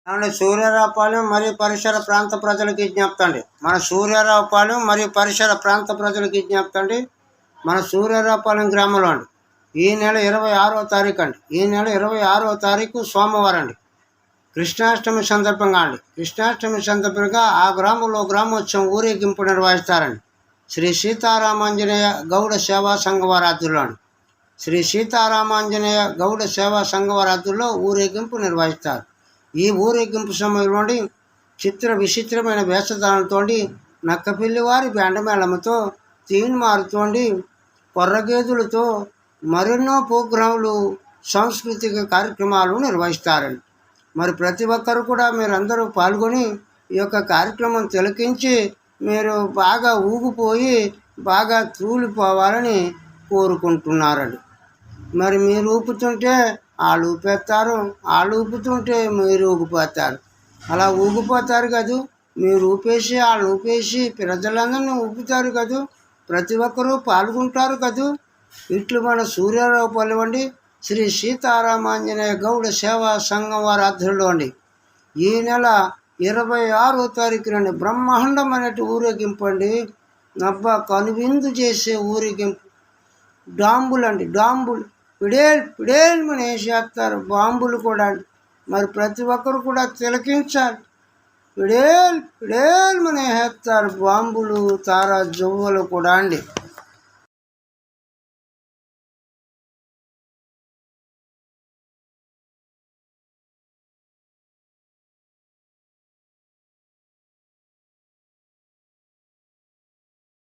ఏమండి, సూర్యారావుపాలెం మరియు పరిసర ప్రాంత ప్రజలకు విజ్ఞప్తి అండి. మన సూర్యారావుపాలెం మరియు పరిసర ప్రాంత ప్రజలకు విజ్ఞప్తి అండి. మన సూర్యారావుపాలెం గ్రామంలో అండి ఈ నెల 26వ తారీఖు అండి. ఈ నెల 26వ తారీఖు సోమవారం అండి. కృష్ణాష్టమి సందర్భంగా అండి. కృష్ణాష్టమి సందర్భంగా ఆ గ్రామంలో గ్రామోత్సవం ఊరేగింపు నిర్వహిస్తారండి. శ్రీ సీతారామాంజనేయ గౌడ సేవా సంఘ వారి ఆధ్వర్యంలో అండి. శ్రీ సీతారామాంజనేయ గౌడ సేవా సంఘ వారి ఆధ్వర్యంలో ఊరేగింపు నిర్వహిస్తారు. ఈ ఊరేగింపు సమయంలో చిత్ర విచిత్రమైన వేషధారణతో నక్కపిల్లి వారి బెండమేళముతో తీన్మారుతోండి కొర్రగేదులతో మరెన్నో ప్రోగ్రాములు సాంస్కృతిక కార్యక్రమాలు నిర్వహిస్తారండి. మరి ప్రతి ఒక్కరు కూడా మీరందరూ పాల్గొని ఈ యొక్క కార్యక్రమం తిలకించి మీరు బాగా ఊగిపోయి బాగా తూలిపోవాలని కోరుకుంటున్నారండి. మరి మీరు ఊపుతుంటే వాళ్ళు ఊపేస్తారు, వాళ్ళు ఊపుతుంటే మీరు ఊగిపోతారు. అలా ఊగిపోతారు కదూ, మీరు ఊపేసి వాళ్ళు ఊపేసి ప్రజలందరినీ ఊపుతారు కదూ, ప్రతి ఒక్కరూ పాల్గొంటారు కదూ. ఇట్లు మన సూర్యారావుపాలెం అండి శ్రీ సీతారామాంజనేయ గౌడ సేవా సంఘం వారి ఆధ్వర్యంలో అండి ఈ నెల 26వ తారీఖు నుండి బ్రహ్మాండమైనటువంటి ఊరేగింపు అండి. నబ్బా కనువిందు చేసే ఊరేగింపు. డాంబులు అండి, డాంబులు పిడేల్ పిడేల్ మన వేసేస్తారు బాంబులు కూడా. మరి ప్రతి ఒక్కరు కూడా తిలకించాలి. పిడేల్ పిడేల్ మన వేస్తారు బాంబులు తారా జవ్వలు కూడా అండి.